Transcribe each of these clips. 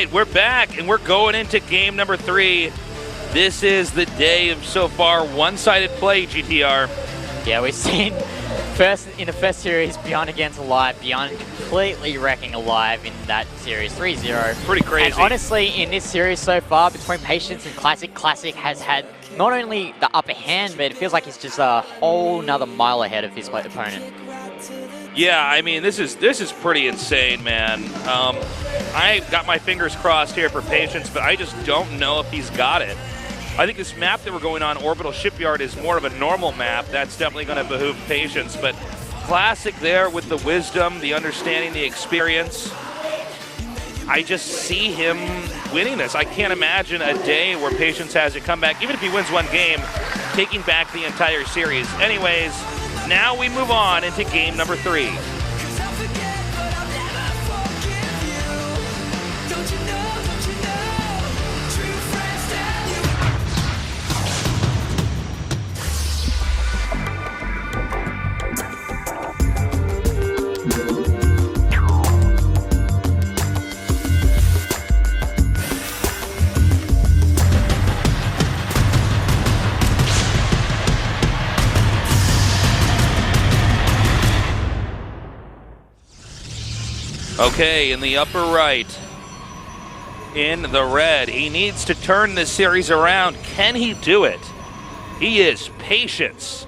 right, we're back, and we're going into game number 3. This is the day of, so far, one-sided play, GTR. Yeah, we've seen in the first series, Beyond against Alive, Beyond completely wrecking Alive in that series, 3-0. Pretty crazy. And honestly, in this series so far, between Patience and Classic, Classic has had not only the upper hand, but it feels like he's just a whole nother mile ahead of his opponent. Yeah, I mean, this is pretty insane, man. I got my fingers crossed here for Patience, but I just don't know if he's got it. I think this map that we're going on, Orbital Shipyard, is more of a normal map. That's definitely going to behoove Patience, but Classic there with the wisdom, the understanding, the experience. I just see him winning this. I can't imagine a day where Patience has a comeback, even if he wins one game, taking back the entire series. Anyways, now we move on into game number 3. Okay, in the upper right, in the red, he needs to turn this series around. Can he do it? He is Patience.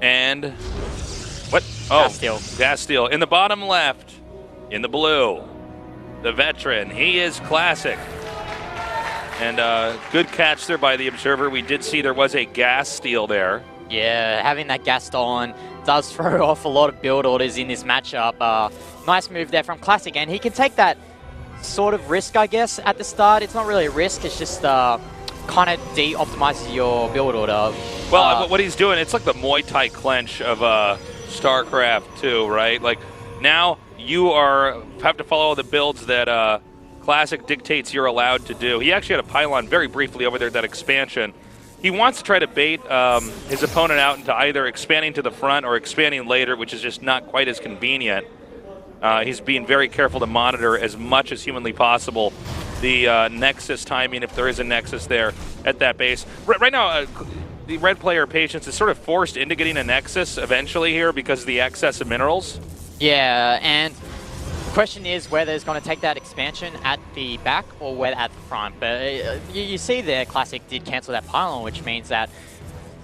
And what? Oh, Gasteel. In the bottom left, in the blue, the veteran. He is Classic. And good catch there by the observer. We did see there was a gas steal there. Yeah, having that gas stolen does throw off a lot of build orders in this matchup. Nice move there from Classic, and he can take that sort of risk, I guess, at the start. It's not really a risk, it's just kind of de-optimizes your build order. Well, what he's doing, it's like the Muay Thai clench of Starcraft 2, right? Like, now you have to follow the builds that Classic dictates you're allowed to do. He actually had a pylon very briefly over there, that expansion. He wants to try to bait his opponent out into either expanding to the front or expanding later, which is just not quite as convenient. He's being very careful to monitor as much as humanly possible the Nexus timing, if there is a Nexus there at that base. Right now, the red player Patience is sort of forced into getting a Nexus eventually here because of the excess of minerals. Yeah, and the question is whether it's going to take that expansion at the back or whether at the front. But you see there, Classic did cancel that pylon, which means that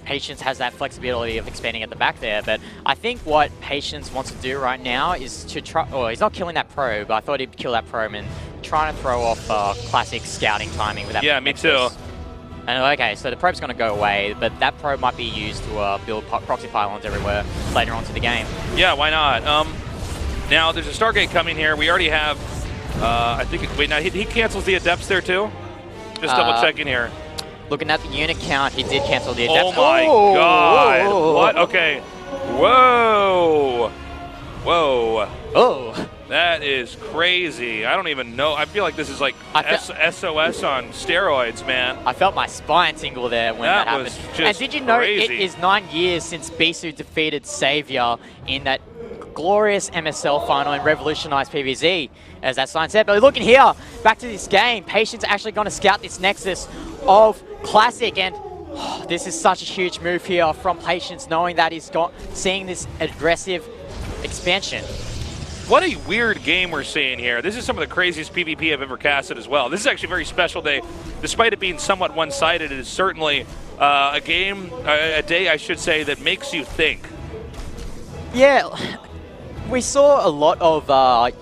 Patience has that flexibility of expanding at the back there. But I think what Patience wants to do right now is to try, or he's not killing that probe, I thought he'd kill that probe and trying to throw off Classic scouting timing with that. Yeah, me too. And okay, so the probe's going to go away, but that probe might be used to build proxy pylons everywhere later on to the game. Yeah, why not? Now, there's a Stargate coming here. We already have, I think, wait, now he cancels the Adepts there too? Just double checking here. Looking at the unit count, he did cancel the Adepts. Oh my God. Whoa. What? Okay. Whoa. Whoa. Oh. That is crazy. I don't even know. I feel like this is like SOS on steroids, man. I felt my spine tingle there when that happened. Was just and did you know crazy. It is 9 years since Bisu defeated Savior in that glorious MSL final and revolutionized PvZ, as that sign said. But looking here, back to this game, Patience actually going to scout this Nexus of Classic, and this is such a huge move here from Patience, knowing that he's seeing this aggressive expansion. What a weird game we're seeing here. This is some of the craziest PvP I've ever casted as well. This is actually a very special day. Despite it being somewhat one-sided, it is certainly a day, I should say, that makes you think. Yeah. We saw a lot of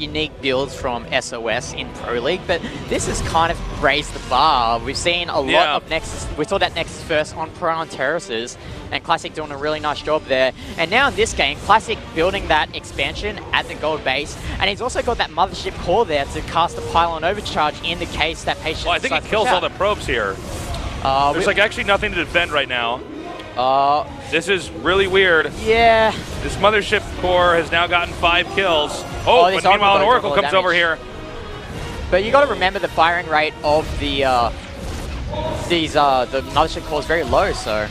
unique builds from SOS in Pro League, but this has kind of raised the bar. We've seen a lot of Nexus. We saw that Nexus first on Pro and Terraces, and Classic doing a really nice job there. And now in this game, Classic building that expansion at the gold base, and he's also got that Mothership core there to cast a pylon overcharge in the case that Patience. Well, I think he kills all the probes here. There's like actually nothing to defend right now. This is really weird. Yeah. This Mothership core has now gotten 5 kills. Oh, but meanwhile an Oracle comes over here. But you got to remember the firing rate of the Mothership core is very low, so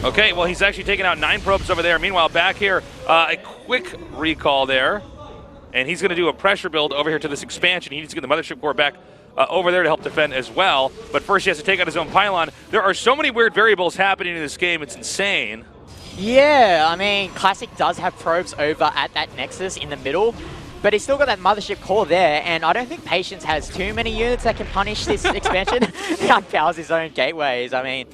Okay, well, he's actually taken out 9 probes over there. Meanwhile, back here, a quick recall there. And he's going to do a pressure build over here to this expansion. He needs to get the Mothership Core back over there to help defend as well. But first he has to take out his own pylon. There are so many weird variables happening in this game. It's insane. Yeah, I mean, Classic does have probes over at that Nexus in the middle. But he's still got that Mothership Core there, and I don't think Patience has too many units that can punish this expansion. He unpowers his own gateways. I mean,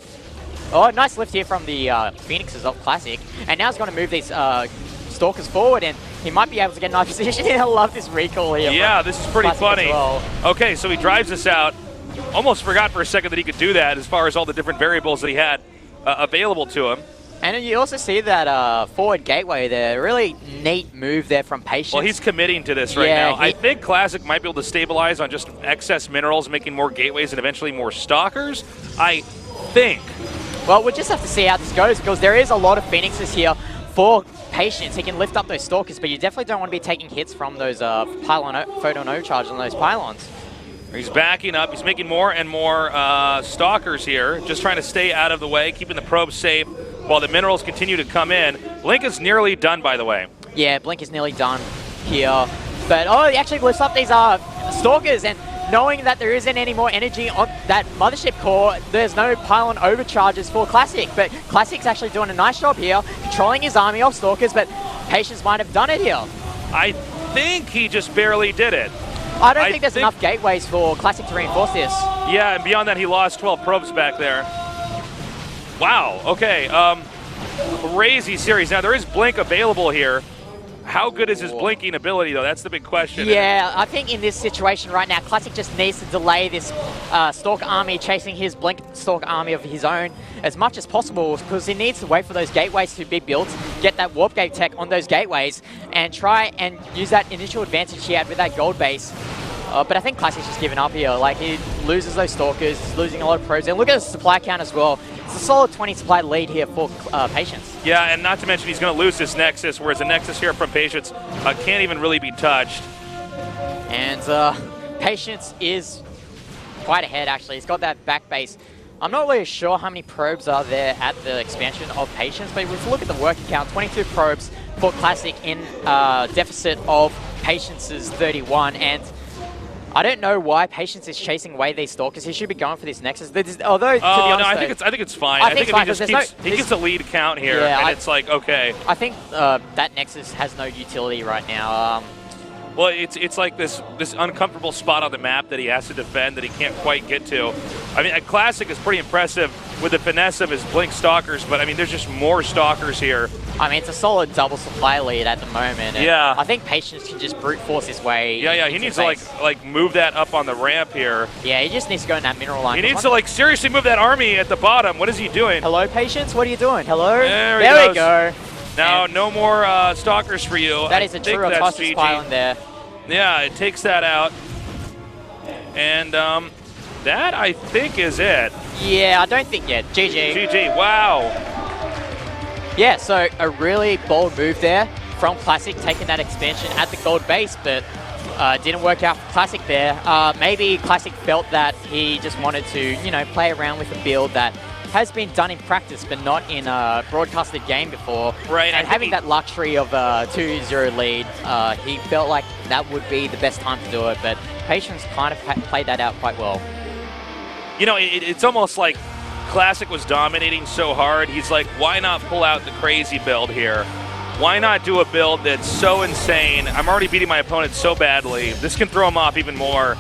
oh, nice lift here from the Phoenixes of Classic. And now he's going to move these Stalkers forward, and he might be able to get a nice position. I love this recall here. Yeah, this is pretty funny. Well. Okay, so he drives this out. Almost forgot for a second that he could do that as far as all the different variables that he had available to him. And you also see that forward gateway there. Really neat move there from Patience. Well, he's committing to this right now. I think Classic might be able to stabilize on just excess minerals, making more gateways and eventually more stalkers. I think. Well, we'll just have to see how this goes, because there is a lot of Phoenixes here for Patience. He can lift up those stalkers, but you definitely don't want to be taking hits from those photon overcharge on those pylons. He's backing up. He's making more and more stalkers here, just trying to stay out of the way, keeping the probes safe while the minerals continue to come in. Blink is nearly done, by the way. Yeah, Blink is nearly done here. But, oh, he actually lifts up these stalkers, and knowing that there isn't any more energy on that Mothership Core, there's no pylon overcharges for Classic. But Classic's actually doing a nice job here, controlling his army of stalkers, but Patience might have done it here. I think he just barely did it. I don't think there's enough gateways for Classic to reinforce this. Yeah, and beyond that, he lost 12 probes back there. Wow, okay. Crazy series. Now, there is Blink available here. How good is his blinking ability, though? That's the big question. Yeah, I think in this situation right now, Classic just needs to delay this Stalker army chasing his Blink Stalker army of his own as much as possible, because he needs to wait for those gateways to be built, get that Warp Gate tech on those gateways, and try and use that initial advantage he had with that gold base. But I think Classic's just giving up here. Like, he loses those Stalkers, he's losing a lot of probes. And look at the supply count as well. It's a solid 20 supply lead here for Patience. Yeah, and not to mention he's going to lose this Nexus, whereas the Nexus here from Patience can't even really be touched. And Patience is quite ahead, actually. He's got that back base. I'm not really sure how many probes are there at the expansion of Patience, but if we look at the working count, 22 probes for Classic in deficit of Patience's 31. And I don't know why Patience is chasing away these Stalkers. He should be going for this Nexus. Although, to be honest, no, I think it's fine. I think if he just keeps a lead count here, yeah, and it's like, okay. I think that Nexus has no utility right now. Well, it's like this uncomfortable spot on the map that he has to defend that he can't quite get to. I mean, a Classic is pretty impressive with the finesse of his Blink Stalkers, but I mean, there's just more Stalkers here. I mean, it's a solid double supply lead at the moment. And yeah. I think Patience can just brute force his way. Yeah, he needs to like move that up on the ramp here. Yeah, he just needs to go in that mineral line. He needs to seriously move that army at the bottom. What is he doing? Hello, Patience. What are you doing? Hello. There we go. Now, no more Stalkers for you. That is a true Autossus pylon there. Yeah, it takes that out. And that, I think, is it. Yeah, I don't think yet. GG. GG, wow. Yeah, so a really bold move there from Classic, taking that expansion at the gold base, but didn't work out for Classic there. Maybe Classic felt that he just wanted to, play around with a build that has been done in practice, but not in a broadcasted game before. Right. And having that luxury of a 2-0 lead, he felt like that would be the best time to do it, but Patience kind of played that out quite well. It's almost like Classic was dominating so hard, he's like, why not pull out the crazy build here? Why not do a build that's so insane? I'm already beating my opponent so badly. This can throw him off even more.